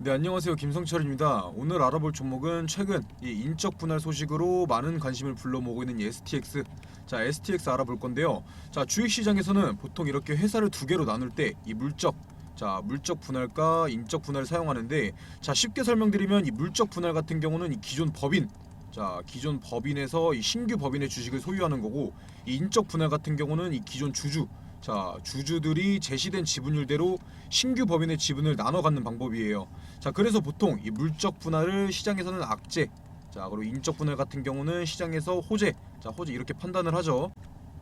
네, 안녕하세요. 김성철입니다. 오늘 알아볼 종목은 최근 이 인적 분할 소식으로 많은 관심을 불러 모으고 있는 이 STX. 자, STX 알아볼 건데요. 자, 주식시장에서는 보통 이렇게 회사를 두 개로 나눌 때 이 물적 분할과 인적 분할을 사용하는데, 자, 쉽게 설명드리면 이 물적 분할 같은 경우는 이 기존 법인, 기존 법인에서 이 신규 법인의 주식을 소유하는 거고, 이 인적 분할 같은 경우는 이 기존 주주들이 제시된 지분율대로 신규 법인의 지분을 나눠 갖는 방법이에요. 자, 그래서 보통 이 물적 분할을 시장에서는 악재, 그리고 인적 분할 같은 경우는 시장에서 호재 이렇게 판단을 하죠.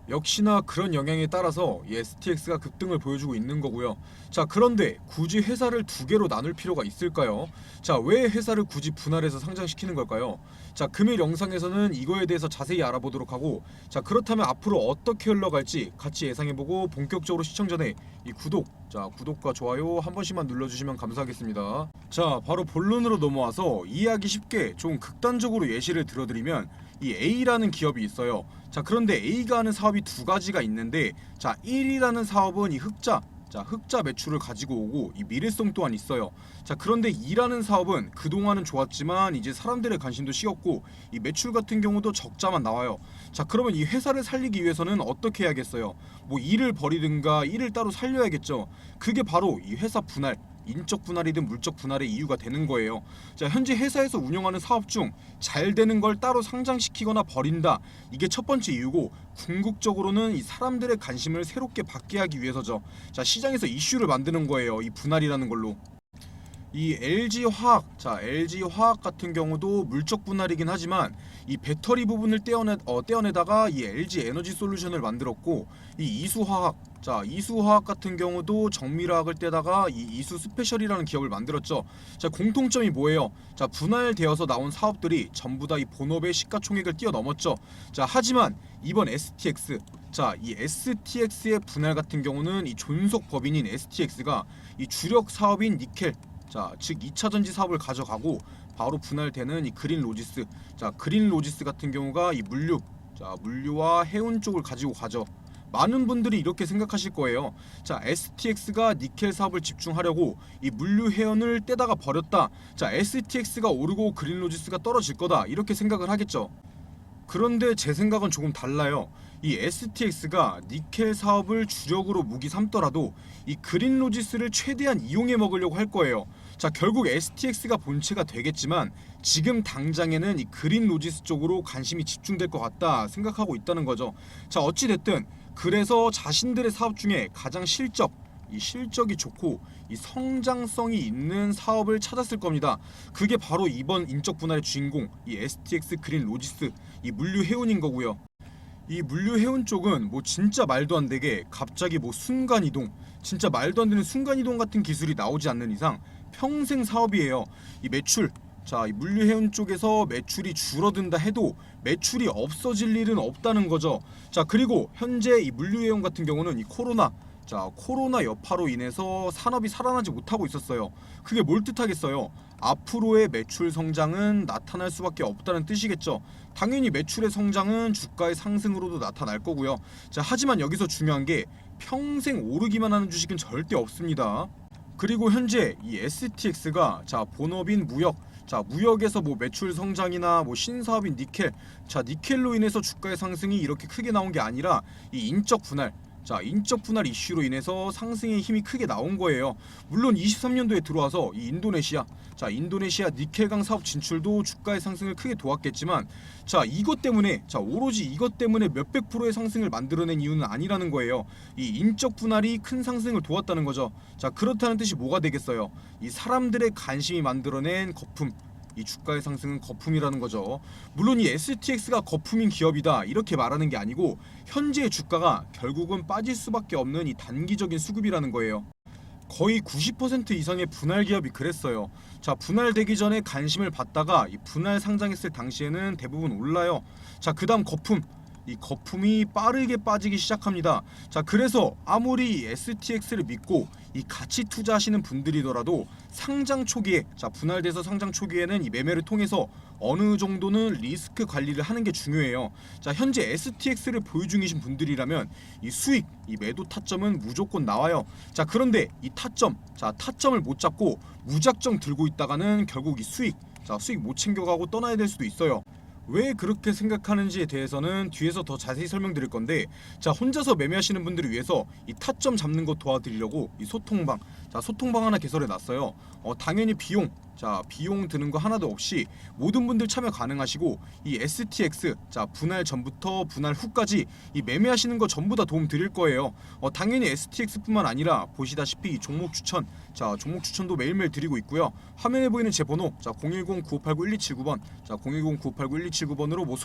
역시나 그런 영향에 따라서 이 STX가 급등을 보여주고 있는 거고요. 자, 그런데 굳이 회사를 두 개로 나눌 필요가 있을까요? 자, 왜 회사를 굳이 분할해서 상장시키는 걸까요? 자, 금일 영상에서는 이거에 대해서 자세히 알아보도록 하고, 자, 그렇다면 앞으로 어떻게 흘러갈지 같이 예상해보고 본격적으로 시청 전에 이 구독과 좋아요 한 번씩만 눌러주시면 감사하겠습니다. 자, 바로 본론으로 넘어와서 이해하기 쉽게 좀 극단적으로 예시를 들어드리면, 이 A라는 기업이 있어요. 자, 그런데 A가 하는 사업이 두 가지가 있는데, 자, 1이라는 사업은 이 흑자 매출을 가지고 오고 이 미래성 또한 있어요. 자, 그런데 2라는 사업은 그동안은 좋았지만 이제 사람들의 관심도 식었고 이 매출 같은 경우도 적자만 나와요. 자, 그러면 이 회사를 살리기 위해서는 어떻게 해야겠어요? 뭐 일을 버리든가 일을 따로 살려야겠죠. 그게 바로 이 회사 분할, 인적 분할이든 물적 분할의 이유가 되는 거예요. 자, 현재 회사에서 운영하는 사업 중 잘 되는 걸 따로 상장시키거나 버린다. 이게 첫 번째 이유고, 궁극적으로는 이 사람들의 관심을 새롭게 받게 하기 위해서죠. 자, 시장에서 이슈를 만드는 거예요. 이 분할이라는 걸로. 이 LG화학 같은 경우도 물적 분할이긴 하지만 이 배터리 부분을 떼어내다가 이 LG 에너지 솔루션을 만들었고, 이 이수화학 같은 경우도 정밀화학을 떼다가 이 이수 스페셜이라는 기업을 만들었죠. 자, 공통점이 뭐예요? 자, 분할되어서 나온 사업들이 전부 다 이 본업의 시가총액을 뛰어넘었죠. 자, 하지만 이번 STX, 이 STX의 분할 같은 경우는 이 존속 법인인 STX가 이 주력 사업인 니켈, 즉 2차 전지 사업을 가져가고 바로 분할되는 이 그린로지스. 자, 그린로지스 같은 경우가 이 물류와 해운 쪽을 가지고 가죠. 많은 분들이 이렇게 생각하실 거예요. 자, STX가 니켈 사업을 집중하려고 이 물류 해운을 떼다가 버렸다. 자, STX가 오르고 그린로지스가 떨어질 거다. 이렇게 생각을 하겠죠. 그런데 제 생각은 조금 달라요. 이 STX가 니켈 사업을 주력으로 무기 삼더라도 이 그린로지스를 최대한 이용해 먹으려고 할 거예요. 자, 결국 STX가 본체가 되겠지만 지금 당장에는 이 그린로지스 쪽으로 관심이 집중될 것 같다 생각하고 있다는 거죠. 자, 어찌 됐든 그래서 자신들의 사업 중에 가장 실적이 좋고 이 성장성이 있는 사업을 찾았을 겁니다. 그게 바로 이번 인적 분할의 주인공, 이 STX 그린로지스, 이 물류 해운인 거고요. 이 물류 해운 쪽은 뭐 진짜 말도 안 되게 갑자기 뭐 진짜 말도 안 되는 순간 이동 같은 기술이 나오지 않는 이상 평생 사업이에요. 이 매출, 이 물류 해운 쪽에서 매출이 줄어든다 해도 매출이 없어질 일은 없다는 거죠. 자, 그리고 현재 이 물류 해운 같은 경우는 이 코로나 여파로 인해서 산업이 살아나지 못하고 있었어요. 그게 뭘 뜻하겠어요? 앞으로의 매출 성장은 나타날 수밖에 없다는 뜻이겠죠. 당연히 매출의 성장은 주가의 상승으로도 나타날 거고요. 자, 하지만 여기서 중요한 게 평생 오르기만 하는 주식은 절대 없습니다. 그리고 현재 이 STX가 본업인 무역에서 뭐 매출 성장이나 뭐 신사업인 니켈로 인해서 주가의 상승이 이렇게 크게 나온 게 아니라 이 인적 분할 이슈로 인해서 상승의 힘이 크게 나온 거예요. 물론 23년도에 들어와서 이 인도네시아 니켈강 사업 진출도 주가의 상승을 크게 도왔겠지만, 오로지 이것 때문에 몇백 프로의 상승을 만들어낸 이유는 아니라는 거예요. 이 인적 분할이 큰 상승을 도왔다는 거죠. 자, 그렇다는 뜻이 뭐가 되겠어요? 이 사람들의 관심이 만들어낸 거품, 이 주가의 상승은 거품이라는 거죠. 물론 이 STX가 거품인 기업이다 이렇게 말하는 게 아니고, 현재의 주가가 결국은 빠질 수밖에 없는 이 단기적인 수급이라는 거예요. 거의 90% 이상의 분할 기업이 그랬어요. 자, 분할되기 전에 관심을 받다가 이 분할 상장했을 당시에는 대부분 올라요. 자, 그다음 거품. 이 거품이 빠르게 빠지기 시작합니다. 자, 그래서 아무리 STX를 믿고 이 가치 투자하시는 분들이더라도 상장 초기에, 자, 분할돼서 상장 초기에는 이 매매를 통해서 어느 정도는 리스크 관리를 하는 게 중요해요. 자, 현재 STX를 보유 중이신 분들이라면 이 수익, 이 매도 타점은 무조건 나와요. 자, 그런데 이 타점, 자, 타점을 못 잡고 무작정 들고 있다가는 결국 이 수익, 자, 수익 못 챙겨가고 떠나야 될 수도 있어요. 왜 그렇게 생각하는지에 대해서는 뒤에서 더 자세히 설명드릴 건데, 자, 혼자서 매매하시는 분들을 위해서 이 타점 잡는 거 도와드리려고 이 소통방, 자, 소통방 하나 개설해 놨어요. 당연히 비용 드는 거 하나도 없이 모든 분들 참여 가능하시고, 이 STX, 자, 분할 전부터 분할 후까지 이 매매하시는 거 전부 다 도움 드릴 거예요. 당연히 STX뿐만 아니라 보시다시피 이 종목 추천, 자, 종목 추천도 매일매일 드리고 있고요. 화면에 보이는 제 번호, 자, 010-9589-1279번, 자, 010-9589-1279번으로 뭐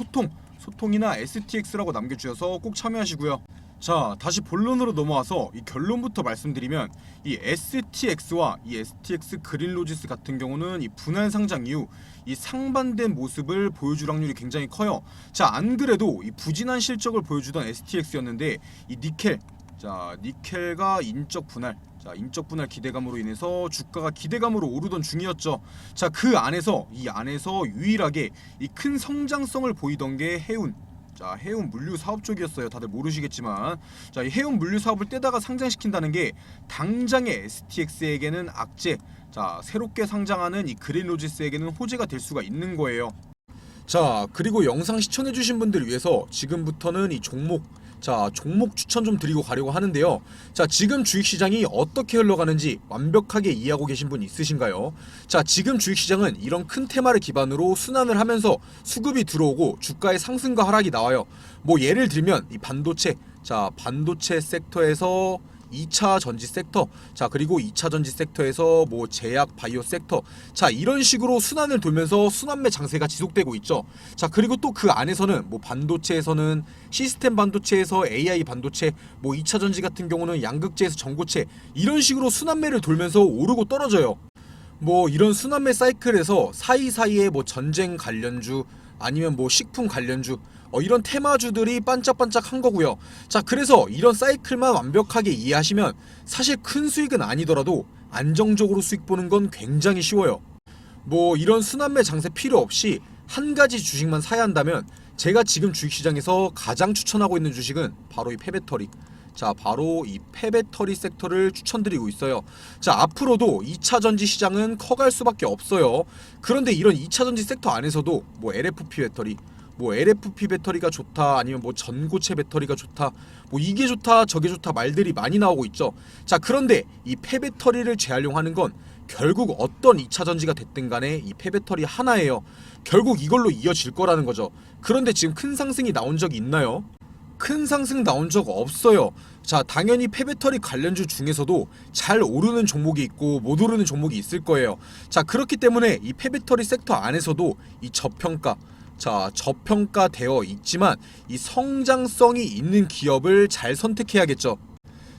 소통이나 STX라고 남겨주셔서 꼭 참여하시고요. 자, 다시 본론으로 넘어와서 이 결론부터 말씀드리면, 이 STX와 이 STX 그린로지스 같은 경우는 이 분할 상장 이후 이 상반된 모습을 보여줄 확률이 굉장히 커요. 자, 안 그래도 이 부진한 실적을 보여주던 STX였는데 이 니켈가 인적 분할, 자, 인적 분할 기대감으로 인해서 주가가 기대감으로 오르던 중이었죠. 자, 그 안에서 유일하게 이 큰 성장성을 보이던 게 해운, 자, 해운 물류 사업 쪽이었어요. 다들 모르시겠지만, 자, 이 해운 물류 사업을 떼다가 상장시킨다는 게 당장의 STX에게는 악재, 자, 새롭게 상장하는 이 그린로지스에게는 호재가 될 수가 있는 거예요. 자, 그리고 영상 시청해주신 분들을 위해서 지금부터는 이 종목 추천 좀 드리고 가려고 하는데요. 자, 지금 주식시장이 어떻게 흘러가는지 완벽하게 이해하고 계신 분 있으신가요? 자, 지금 주식시장은 이런 큰 테마를 기반으로 순환을 하면서 수급이 들어오고 주가의 상승과 하락이 나와요. 뭐 예를 들면 이 반도체 섹터에서 2차 전지 섹터, 자, 그리고 2차 전지 섹터에서 뭐 제약 바이오 섹터, 자, 이런 식으로 순환을 돌면서 순환매 장세가 지속되고 있죠. 자, 그리고 또 그 안에서는 뭐 반도체에서는 시스템 반도체에서 AI 반도체, 뭐 2차 전지 같은 경우는 양극재에서 전고체, 이런 식으로 순환매를 돌면서 오르고 떨어져요. 뭐 이런 순환매 사이클에서 사이사이에 뭐 전쟁 관련주, 아니면 뭐 식품 관련주, 이런 테마주들이 반짝반짝한 거고요. 자, 그래서 이런 사이클만 완벽하게 이해하시면 사실 큰 수익은 아니더라도 안정적으로 수익 보는 건 굉장히 쉬워요. 뭐 이런 순환매 장세 필요 없이 한 가지 주식만 사야 한다면 제가 지금 주식시장에서 가장 추천하고 있는 주식은 바로 이 폐배터리, 자, 바로 이 폐배터리 섹터를 추천드리고 있어요. 자, 앞으로도 2차 전지 시장은 커갈 수밖에 없어요. 그런데 이런 2차 전지 섹터 안에서도 뭐 LFP 배터리, 뭐 LFP 배터리가 좋다, 아니면 뭐 전고체 배터리가 좋다, 뭐 이게 좋다 저게 좋다 말들이 많이 나오고 있죠. 자, 그런데 이 폐배터리를 재활용하는 건 결국 어떤 2차 전지가 됐든 간에 이 폐배터리 하나예요. 결국 이걸로 이어질 거라는 거죠. 그런데 지금 큰 상승이 나온 적이 있나요? 큰 상승 나온 적 없어요. 자, 당연히 폐배터리 관련주 중에서도 잘 오르는 종목이 있고 못 오르는 종목이 있을 거예요. 자, 그렇기 때문에 이 폐배터리 섹터 안에서도 이 저평가되어 있지만 이 성장성이 있는 기업을 잘 선택해야겠죠.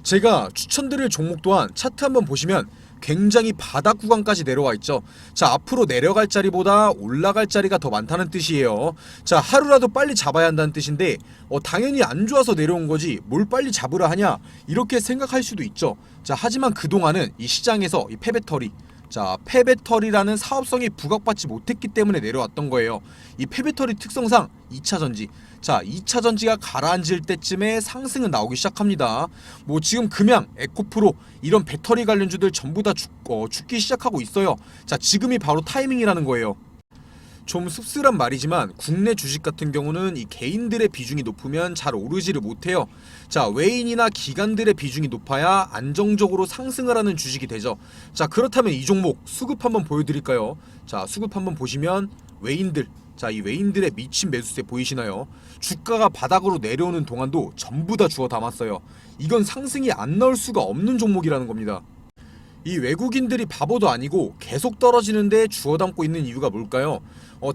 제가 추천드릴 종목 또한 차트 한번 보시면 굉장히 바닥 구간까지 내려와 있죠. 자, 앞으로 내려갈 자리보다 올라갈 자리가 더 많다는 뜻이에요. 자, 하루라도 빨리 잡아야 한다는 뜻인데 당연히 안 좋아서 내려온 거지 뭘 빨리 잡으라 하냐, 이렇게 생각할 수도 있죠. 자, 하지만 그동안은 이 시장에서 이 폐배터리, 자, 폐배터리라는 사업성이 부각받지 못했기 때문에 내려왔던 거예요. 이 폐배터리 특성상 2차 전지, 자, 2차 전지가 가라앉을 때쯤에 상승은 나오기 시작합니다. 뭐 지금 금양, 에코프로 이런 배터리 관련주들 전부 다 죽기 시작하고 있어요. 자, 지금이 바로 타이밍이라는 거예요. 좀 씁쓸한 말이지만 국내 주식 같은 경우는 이 개인들의 비중이 높으면 잘 오르지를 못해요. 자, 외인이나 기관들의 비중이 높아야 안정적으로 상승을 하는 주식이 되죠. 자, 그렇다면 이 종목 수급 한번 보여드릴까요? 자, 수급 한번 보시면 외인들, 자, 이 외인들의 미친 매수세 보이시나요? 주가가 바닥으로 내려오는 동안도 전부 다 주워 담았어요. 이건 상승이 안 나올 수가 없는 종목이라는 겁니다. 이 외국인들이 바보도 아니고 계속 떨어지는데 주워 담고 있는 이유가 뭘까요?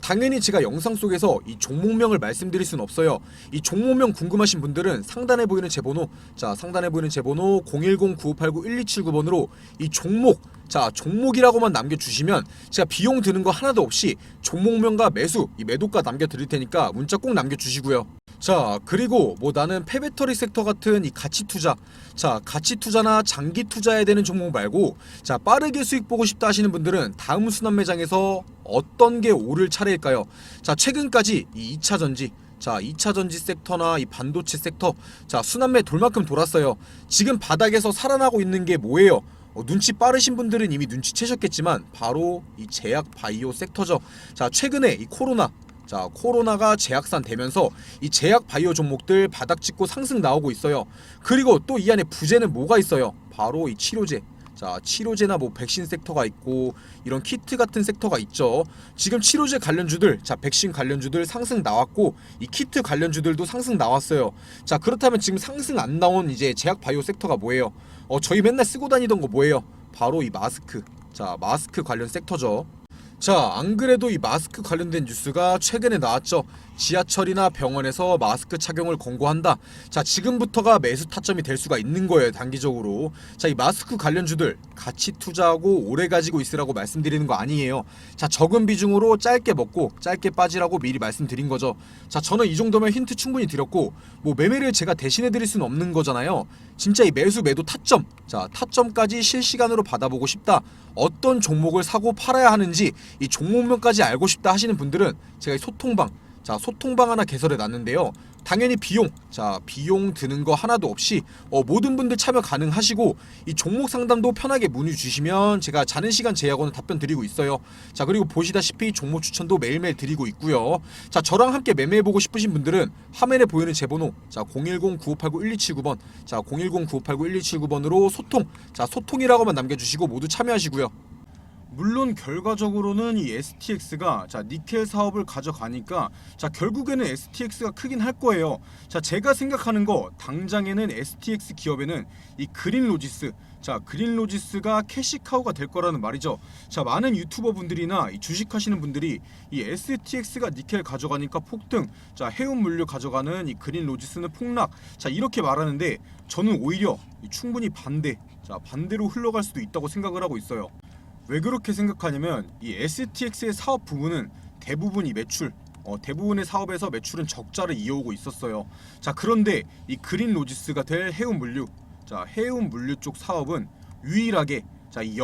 당연히 제가 영상 속에서 이 종목명을 말씀드릴 순 없어요. 이 종목명 궁금하신 분들은 상단에 보이는 제 번호, 자, 상단에 보이는 제 번호 010-9589-1279번으로 이 종목이라고만 남겨주시면 제가 비용 드는 거 하나도 없이 종목명과 매수, 이 매도가 남겨드릴 테니까 문자 꼭 남겨주시고요. 자, 그리고 뭐 나는 폐배터리 섹터 같은 이 가치 투자, 자 가치 투자나 장기 투자해야 되는 종목 말고 자 빠르게 수익 보고 싶다 하시는 분들은 다음 순환 매장에서 어떤 게 오를 차례일까요? 자, 최근까지 이 2차 전지, 자 2차 전지 섹터나 이 반도체 섹터, 자 순환매 돌만큼 돌았어요. 지금 바닥에서 살아나고 있는 게 뭐예요? 눈치 빠르신 분들은 이미 눈치채셨겠지만 바로 이 제약 바이오 섹터죠. 자, 최근에 이 코로나가 재확산 되면서 이 제약 바이오 종목들 바닥 찍고 상승 나오고 있어요. 그리고 또 이 안에 부재는 뭐가 있어요? 바로 이 치료제. 자, 치료제나 뭐 백신 섹터가 있고 이런 키트 같은 섹터가 있죠. 지금 치료제 관련주들, 자 백신 관련주들 상승 나왔고 이 키트 관련주들도 상승 나왔어요. 자, 그렇다면 지금 상승 안 나온 이제 제약 바이오 섹터가 뭐예요? 저희 맨날 쓰고 다니던 거 뭐예요? 바로 이 마스크. 자, 마스크 관련 섹터죠. 자, 안 그래도 이 마스크 관련된 뉴스가 최근에 나왔죠. 지하철이나 병원에서 마스크 착용을 권고한다. 자, 지금부터가 매수 타점이 될 수가 있는 거예요, 단기적으로. 자, 이 마스크 관련주들 같이 투자하고 오래 가지고 있으라고 말씀드리는 거 아니에요. 자, 적은 비중으로 짧게 먹고 짧게 빠지라고 미리 말씀드린 거죠. 자, 저는 이 정도면 힌트 충분히 드렸고 뭐 매매를 제가 대신해 드릴 수는 없는 거잖아요. 진짜 이 매수 매도 타점, 자 타점까지 실시간으로 받아보고 싶다, 어떤 종목을 사고 팔아야 하는지 이 종목명까지 알고 싶다 하시는 분들은 제가 이 소통방 하나 개설해 놨는데요. 당연히 비용 드는 거 하나도 없이 모든 분들 참여 가능하시고 이 종목 상담도 편하게 문의 주시면 제가 자는 시간 제약으로는 답변 드리고 있어요. 자, 그리고 보시다시피 종목 추천도 매일매일 드리고 있고요. 자, 저랑 함께 매매해보고 싶으신 분들은 화면에 보이는 제 번호, 자 010-9589-1279번, 자 010-9589-1279번으로 소통이라고만 남겨주시고 모두 참여하시고요. 물론 결과적으로는 이 STX가 자 니켈 사업을 가져가니까 자 결국에는 STX가 크긴 할 거예요. 자, 제가 생각하는 거 당장에는 STX 기업에는 이 그린로지스, 자 그린로지스가 캐시카우가 될 거라는 말이죠. 자, 많은 유튜버 분들이나 이 주식하시는 분들이 이 STX가 니켈 가져가니까 폭등, 자 해운 물류 가져가는 이 그린로지스는 폭락, 자 이렇게 말하는데 저는 오히려 충분히 반대로 흘러갈 수도 있다고 생각을 하고 있어요. 왜 그렇게 생각하냐면 이 STX의 사업 부분은 대부분 이 매출, 대부분의 사업에서 매출은 적자를 이어오고 있었어요. 자, 그런데 이 그린로지스가 될 해운물류, 자 해운물류 쪽 사업은 유일하게 이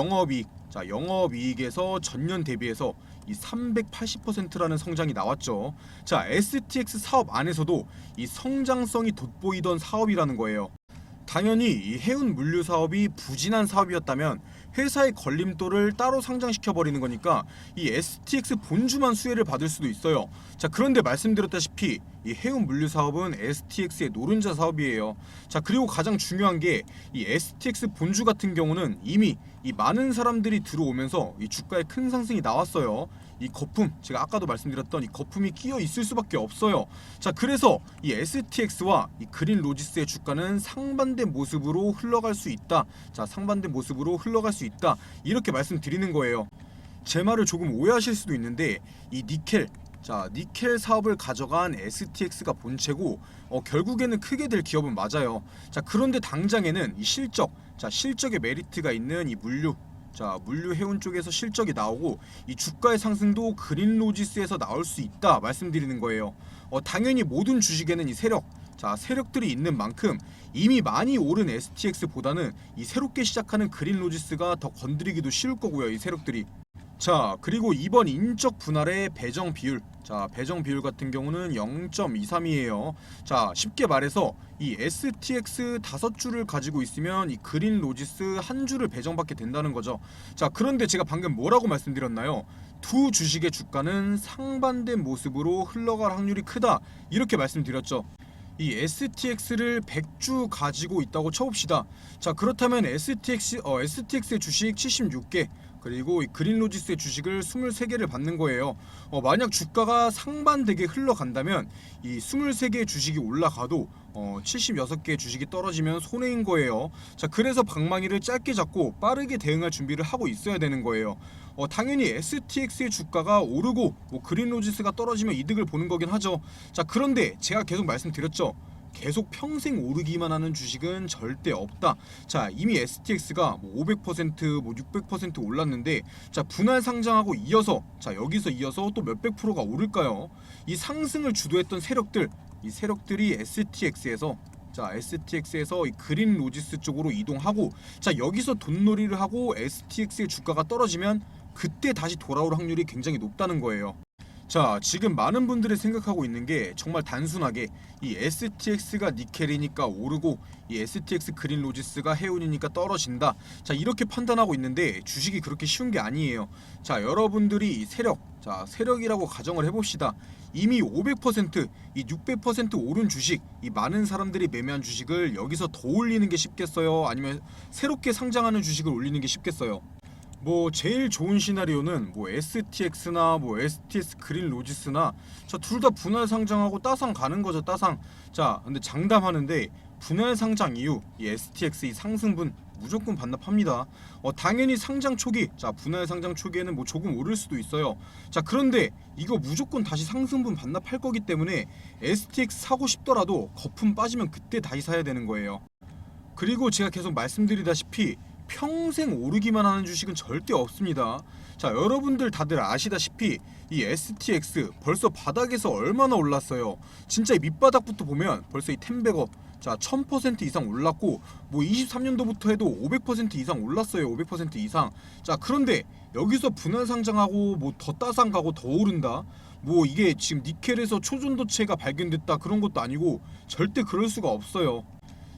영업이익에서 전년 대비해서 이 380%라는 성장이 나왔죠. 자, STX 사업 안에서도 이 성장성이 돋보이던 사업이라는 거예요. 당연히 이 해운 물류 사업이 부진한 사업이었다면 회사의 걸림돌을 따로 상장시켜 버리는 거니까 이 STX 본주만 수혜를 받을 수도 있어요. 자, 그런데 말씀드렸다시피 이 해운 물류 사업은 STX의 노른자 사업이에요. 자, 그리고 가장 중요한 게 이 STX 본주 같은 경우는 이미 이 많은 사람들이 들어오면서 이 주가에 큰 상승이 나왔어요. 이 거품, 제가 아까도 말씀드렸던 이 거품이 끼어 있을 수밖에 없어요. 자, 그래서 이 STX와 이 그린로지스의 주가는 상반된 모습으로 흘러갈 수 있다. 자, 상반된 모습으로 흘러갈 수 있다. 이렇게 말씀드리는 거예요. 제 말을 조금 오해하실 수도 있는데 이 니켈 사업을 가져간 STX가 본체고 결국에는 크게 될 기업은 맞아요. 자, 그런데 당장에는 이 실적의 메리트가 있는 이 물류 해운 쪽에서 실적이 나오고 이 주가의 상승도 그린로지스에서 나올 수 있다 말씀드리는 거예요. 당연히 모든 주식에는 이 세력들이 있는 만큼 이미 많이 오른 STX보다는 이 새롭게 시작하는 그린로지스가 더 건드리기도 쉬울 거고요, 이 세력들이. 자, 그리고 이번 인적 분할의 배정 비율, 자 배정 비율 같은 경우는 0.23이에요. 자, 쉽게 말해서 이 STX 5주를 가지고 있으면 이 그린로지스 1주를 배정받게 된다는 거죠. 자, 그런데 제가 방금 뭐라고 말씀드렸나요? 두 주식의 주가는 상반된 모습으로 흘러갈 확률이 크다, 이렇게 말씀드렸죠. 이 STX를 100주 가지고 있다고 쳐봅시다. 자, 그렇다면 STX의 주식 76개, 그리고 이 그린로지스의 주식을 23개를 받는 거예요. 만약 주가가 상반되게 흘러간다면 이 23개의 주식이 올라가도 76개의 주식이 떨어지면 손해인 거예요. 자, 그래서 방망이를 짧게 잡고 빠르게 대응할 준비를 하고 있어야 되는 거예요. 당연히 STX의 주가가 오르고 그린로지스가 떨어지면 이득을 보는 거긴 하죠. 자, 그런데 제가 계속 말씀드렸죠. 계속 평생 오르기만 하는 주식은 절대 없다. 자, 이미 STX가 500%, 600% 올랐는데 자, 분할 상장하고 이어서 여기서 이어서 또 몇백 프로가 오를까요? 이 상승을 주도했던 세력들, 이 세력들이 STX에서 이 그린 로지스 쪽으로 이동하고, 자 여기서 돈놀이를 하고 STX의 주가가 떨어지면 그때 다시 돌아올 확률이 굉장히 높다는 거예요. 자 지금 많은 분들이 생각하고 있는 게 정말 단순하게 이 STX가 니켈이니까 오르고 이 STX 그린 로지스가 해운이니까 떨어진다, 자 이렇게 판단하고 있는데 주식이 그렇게 쉬운 게 아니에요. 자 여러분들이 세력이라고 가정을 해봅시다. 이미 500%, 이 600% 오른 주식, 이 많은 사람들이 매매한 주식을 여기서 더 올리는 게 쉽겠어요? 아니면 새롭게 상장하는 주식을 올리는 게 쉽겠어요? 뭐 제일 좋은 시나리오는 뭐 STX나 뭐 STS 그린 로지스나 저 둘 다 분할 상장하고 따상 가는 거죠, 따상. 자 근데 장담하는데 분할 상장 이후 이 STX 이 상승분 무조건 반납합니다. 당연히 상장 초기, 자 분할 상장 초기에는 뭐 조금 오를 수도 있어요. 자 그런데 이거 무조건 다시 상승분 반납할 거기 때문에 STX 사고 싶더라도 거품 빠지면 그때 다시 사야 되는 거예요. 그리고 제가 계속 말씀드리다시피 평생 오르기만 하는 주식은 절대 없습니다. 자 여러분들 다들 아시다시피 이 STX 벌써 바닥에서 얼마나 올랐어요. 진짜 이 밑바닥부터 보면 벌써 이 텐베거 자 1000% 이상 올랐고, 뭐 23년도부터 해도 500% 이상 올랐어요. 500% 이상. 자 그런데 여기서 분할 상장하고 뭐 더 따상 가고 더 오른다, 뭐 이게 지금 니켈에서 초전도체가 발견됐다 그런 것도 아니고 절대 그럴 수가 없어요.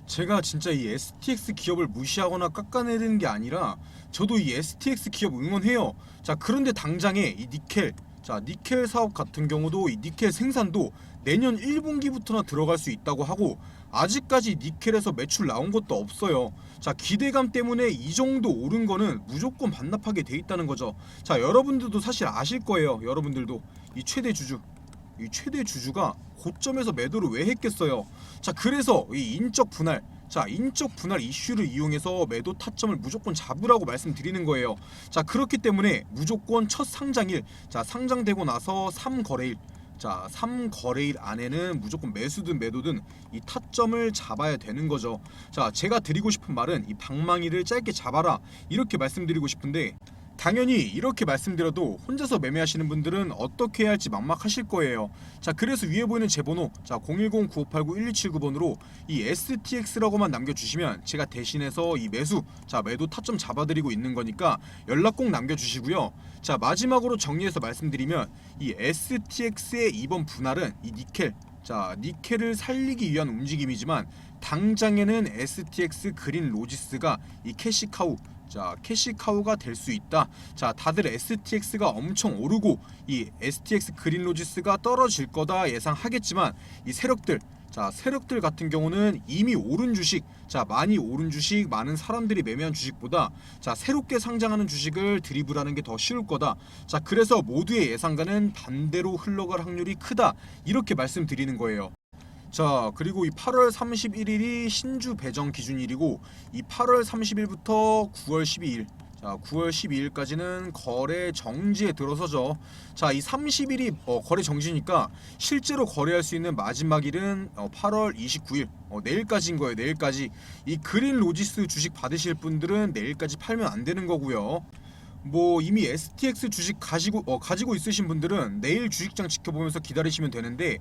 제가 진짜 이 STX 기업을 무시하거나 깎아내리는 게 아니라 저도 이 STX 기업 응원해요. 자 그런데 당장에 이 니켈 사업 같은 경우도 이 니켈 생산도 내년 1분기부터나 들어갈 수 있다고 하고, 아직까지 니켈에서 매출 나온 것도 없어요. 자 기대감 때문에 이 정도 오른 거는 무조건 반납하게 돼 있다는 거죠. 자 여러분들도 사실 아실 거예요. 여러분들도 이 최대 주주가 고점에서 매도를 왜 했겠어요. 자 그래서 이 인적 분할 이슈를 이용해서 매도 타점을 무조건 잡으라고 말씀드리는 거예요. 자 그렇기 때문에 무조건 첫 상장일, 자 상장되고 나서 3거래일, 자 3거래일 안에는 무조건 매수든 매도든 이 타점을 잡아야 되는 거죠. 자 제가 드리고 싶은 말은 이 방망이를 짧게 잡아라, 이렇게 말씀드리고 싶은데, 당연히 이렇게 말씀드려도 혼자서 매매하시는 분들은 어떻게 해야 할지 막막하실 거예요. 자 그래서 위에 보이는 제 번호, 자 010-9589-1279번으로 이 STX라고만 남겨주시면 제가 대신해서 이 매도 타점 잡아드리고 있는 거니까 연락 꼭 남겨주시고요. 자 마지막으로 정리해서 말씀드리면 이 STX의 이번 분할은 이 니켈을 살리기 위한 움직임이지만, 당장에는 STX 그린 로지스가 이 캐시카우가 될 수 있다. 자 다들 STX가 엄청 오르고 이 STX 그린 로지스가 떨어질 거다 예상하겠지만, 이 세력들 같은 경우는 이미 오른 주식, 자 많이 오른 주식, 많은 사람들이 매매한 주식보다 자 새롭게 상장하는 주식을 드리블하는 게 더 쉬울 거다. 자 그래서 모두의 예상과는 반대로 흘러갈 확률이 크다, 이렇게 말씀드리는 거예요. 자 그리고 이 8월 31일이 신주 배정 기준일이고, 이 8월 30일부터 9월 12일, 자 9월 12일까지는 거래 정지에 들어서죠. 자 이 30일이 거래 정지니까 실제로 거래할 수 있는 마지막 일은 8월 29일, 내일까지인 거예요. 내일까지. 이 그린 로지스 주식 받으실 분들은 내일까지 팔면 안 되는 거고요. 뭐 이미 STX 주식 가지고 있으신 분들은 내일 주식장 지켜보면서 기다리시면 되는데,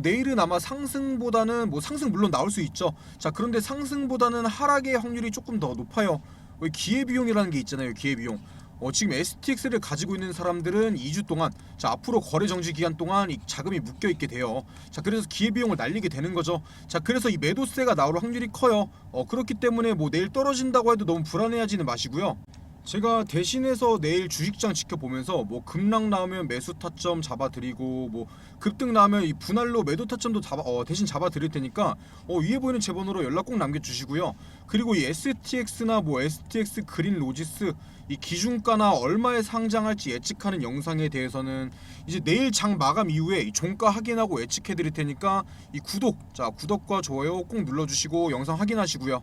내일은 아마 상승보다는, 뭐 상승 물론 나올 수 있죠. 자 그런데 상승보다는 하락의 확률이 조금 더 높아요. 기회비용이라는 게 있잖아요. 기회비용. 지금 STX를 가지고 있는 사람들은 2주 동안, 자 앞으로 거래 정지 기간 동안 이 자금이 묶여 있게 돼요. 자 그래서 기회비용을 날리게 되는 거죠. 자 그래서 이 매도세가 나올 확률이 커요. 그렇기 때문에 뭐 내일 떨어진다고 해도 너무 불안해하지는 마시고요. 제가 대신해서 내일 주식장 지켜보면서 뭐 급락 나오면 매수 타점 잡아드리고, 뭐 급등 나오면 이 분할로 매도 타점도 대신 잡아드릴 테니까 위에 보이는 제 번호로 연락 꼭 남겨주시고요. 그리고 이 STX나 뭐 STX 그린 로지스 이 기준가나 얼마에 상장할지 예측하는 영상에 대해서는 이제 내일 장 마감 이후에 이 종가 확인하고 예측해 드릴 테니까 이 구독과 좋아요 꼭 눌러주시고 영상 확인하시고요.